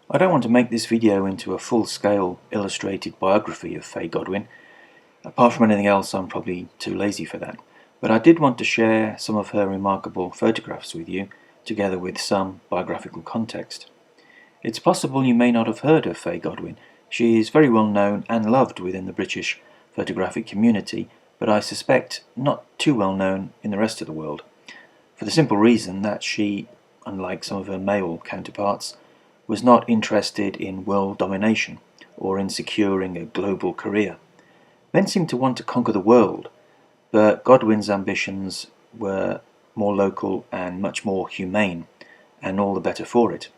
I don't want to make this video into a full-scale illustrated biography of Fay Godwin. Apart from anything else, I'm probably too lazy for that. But I did want to share some of her remarkable photographs with you, together with some biographical context. It's possible you may not have heard of Fay Godwin. She is very well known and loved within the British photographic community, but I suspect not too well known in the rest of the world, for the simple reason that she, unlike some of her male counterparts, was not interested in world domination or in securing a global career. Men seem to want to conquer the world, but Godwin's ambitions were more local and much more humane, and all the better for it.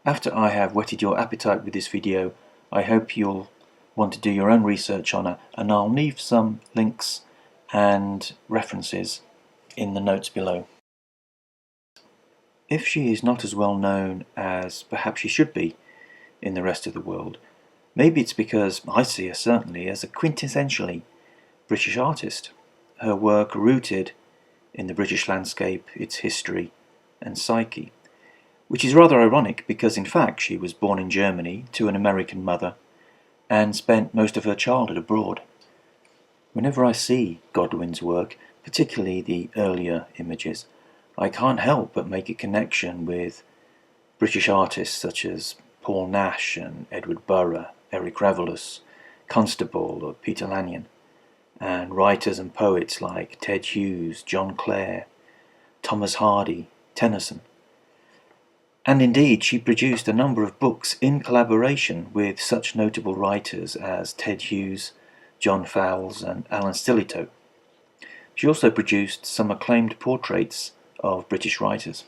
After I have whetted your appetite with this video, I hope you'll want to do your own research on her, and I'll leave some links and references in the notes below. If she is not as well known as perhaps she should be in the rest of the world, maybe it's because I see her certainly as a quintessentially British artist, her work rooted in the British landscape, its history and psyche, which is rather ironic because in fact she was born in Germany to an American mother and spent most of her childhood abroad. Whenever I see Godwin's work, particularly the earlier images, I can't help but make a connection with British artists such as Paul Nash and Edward Burrough, Eric Revelous, Constable or Peter Lanyon, and writers and poets like Ted Hughes, John Clare, Thomas Hardy, Tennyson. And indeed, she produced a number of books in collaboration with such notable writers as Ted Hughes, John Fowles, and Alan Stillitoe. She also produced some acclaimed portraits of British writers.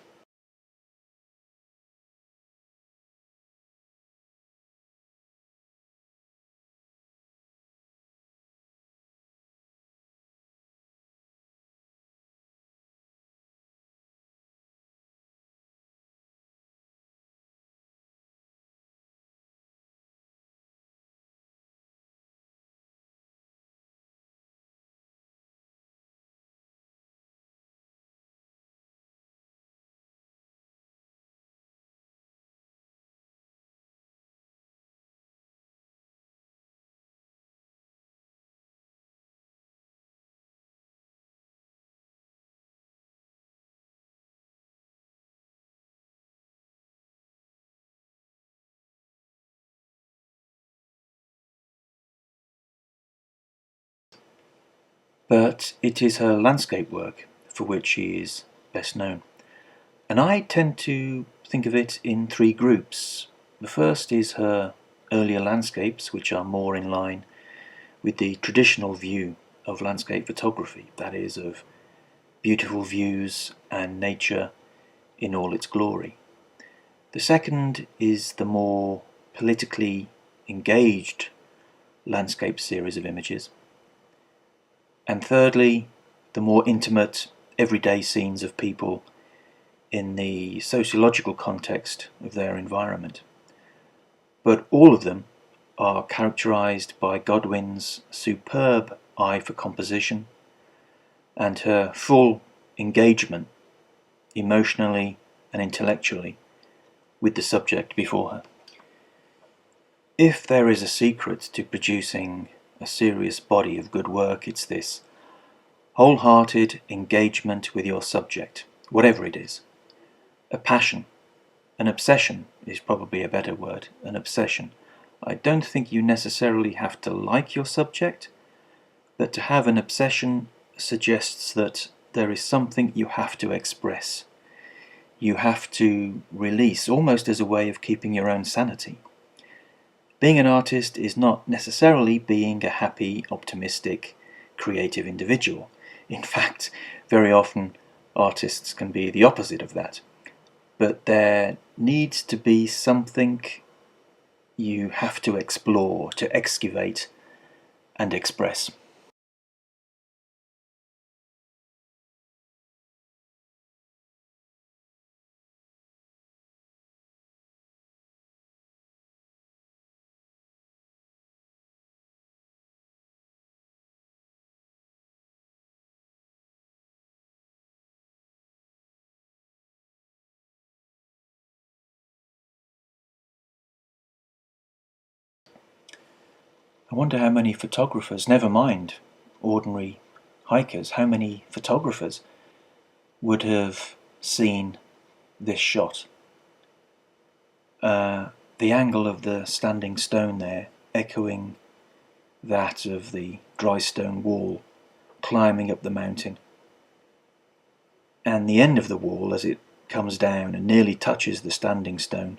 But it is her landscape work for which she is best known. And I tend to think of it in three groups. The first is her earlier landscapes, which are more in line with the traditional view of landscape photography, that is, of beautiful views and nature in all its glory. The second is the more politically engaged landscape series of images. And thirdly, the more intimate, everyday scenes of people in the sociological context of their environment. But all of them are characterized by Godwin's superb eye for composition and her full engagement, emotionally and intellectually, with the subject before her. If there is a secret to producing a serious body of good work, it's this: wholehearted engagement with your subject, whatever it is. A passion, an obsession is probably a better word, an obsession. I don't think you necessarily have to like your subject, but to have an obsession suggests that there is something you have to express. You have to release, almost as a way of keeping your own sanity. Being an artist is not necessarily being a happy, optimistic, creative individual. In fact, very often artists can be the opposite of that. But there needs to be something you have to explore, to excavate and express. I wonder how many photographers, never mind ordinary hikers, how many photographers would have seen this shot. The angle of the standing stone there, echoing that of the dry stone wall climbing up the mountain, and the end of the wall as it comes down and nearly touches the standing stone,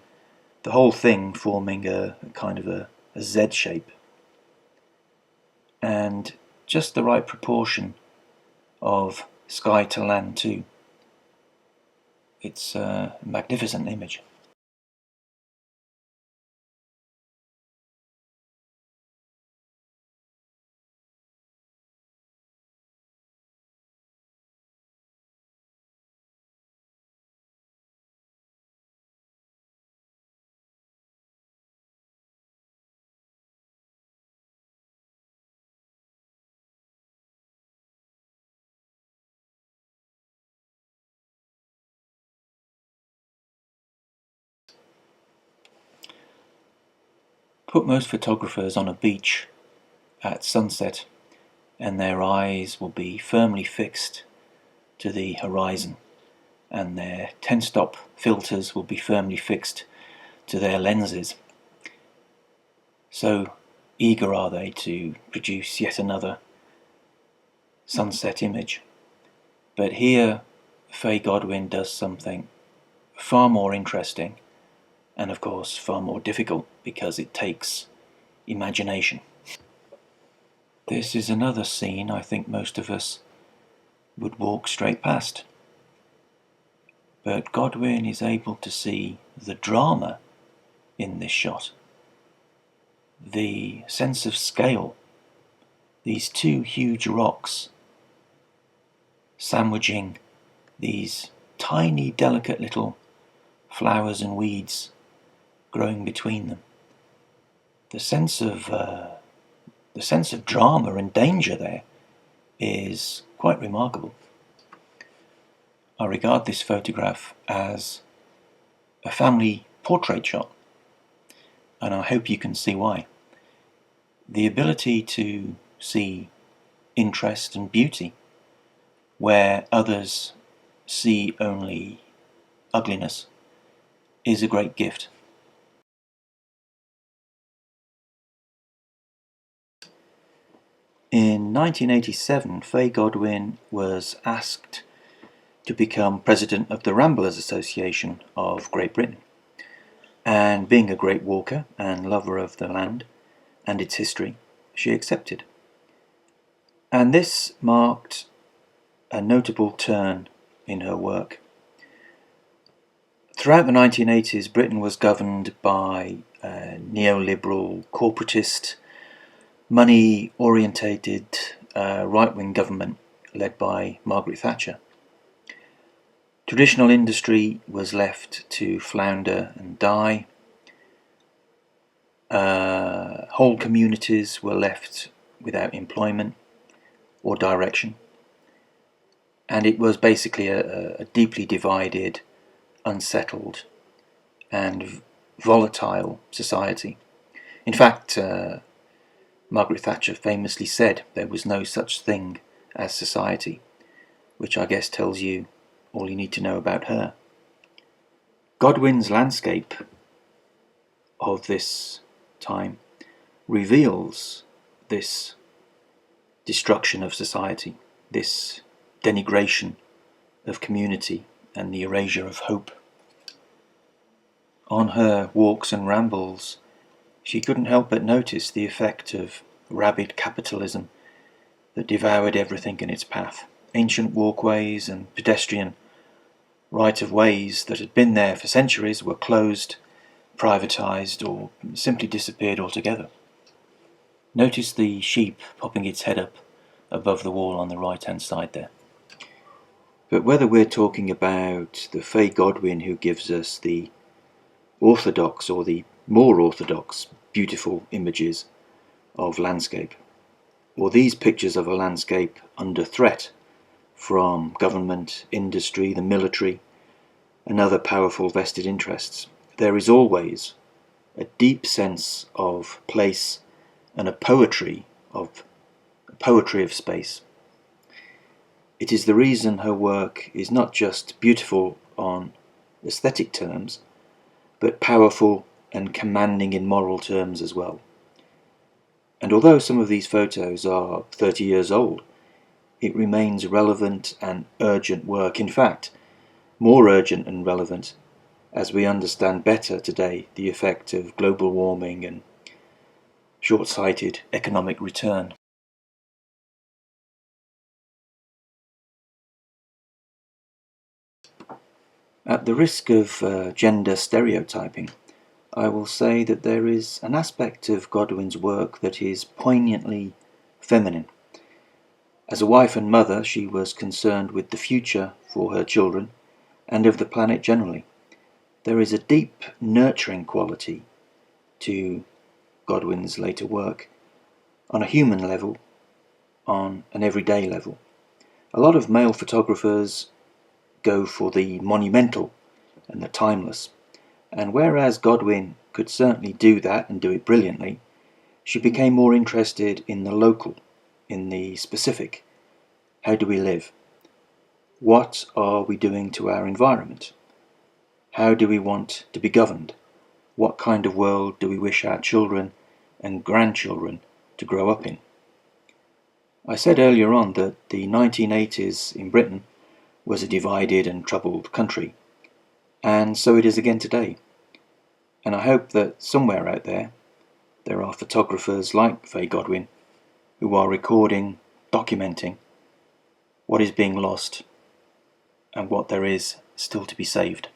the whole thing forming a kind of a Z shape, and just the right proportion of sky to land too. It's a magnificent image. Put most photographers on a beach at sunset, and their eyes will be firmly fixed to the horizon, and their 10-stop filters will be firmly fixed to their lenses. So eager are they to produce yet another sunset image. But here Fay Godwin does something far more interesting, and of course far more difficult, because it takes imagination. This is another scene I think most of us would walk straight past. But Godwin is able to see the drama in this shot, the sense of scale, these two huge rocks sandwiching these tiny, delicate little flowers and weeds growing between them. The sense of drama and danger there is quite remarkable. I regard this photograph as a family portrait shot, and I hope you can see why. The ability to see interest and beauty where others see only ugliness is a great gift. In 1987, Fay Godwin was asked to become president of the Ramblers Association of Great Britain. And being a great walker and lover of the land and its history, she accepted. And this marked a notable turn in her work. Throughout the 1980s, Britain was governed by a neoliberal, corporatist, money-orientated right-wing government led by Margaret Thatcher. Traditional industry was left to flounder and die. Whole communities were left without employment or direction. And it was basically a deeply divided, unsettled and volatile society. In fact, Margaret Thatcher famously said there was no such thing as society, which I guess tells you all you need to know about her. Godwin's landscape of this time reveals this destruction of society, this denigration of community and the erasure of hope. On her walks and rambles, she couldn't help but notice the effect of rabid capitalism that devoured everything in its path. Ancient walkways and pedestrian right-of-ways that had been there for centuries were closed, privatised, or simply disappeared altogether. Notice the sheep popping its head up above the wall on the right-hand side there. But whether we're talking about the Fay Godwin who gives us the orthodox or the more orthodox beautiful images of landscape, or these pictures of a landscape under threat from government, industry, the military, and other powerful vested interests, there is always a deep sense of place and a poetry of space. It is the reason her work is not just beautiful on aesthetic terms, but powerful and commanding in moral terms as well. And although some of these photos are 30 years old, it remains relevant and urgent work. In fact, more urgent and relevant as we understand better today the effect of global warming and short-sighted economic return. At the risk of gender stereotyping, I will say that there is an aspect of Godwin's work that is poignantly feminine. As a wife and mother, she was concerned with the future for her children and of the planet generally. There is a deep nurturing quality to Godwin's later work, on a human level, on an everyday level. A lot of male photographers go for the monumental and the timeless, and whereas Godwin could certainly do that and do it brilliantly, she became more interested in the local, in the specific. How do we live? What are we doing to our environment? How do we want to be governed? What kind of world do we wish our children and grandchildren to grow up in? I said earlier on that the 1980s in Britain was a divided and troubled country, and so it is again today. And I hope that somewhere out there are photographers like Fay Godwin who are recording, documenting what is being lost and what there is still to be saved.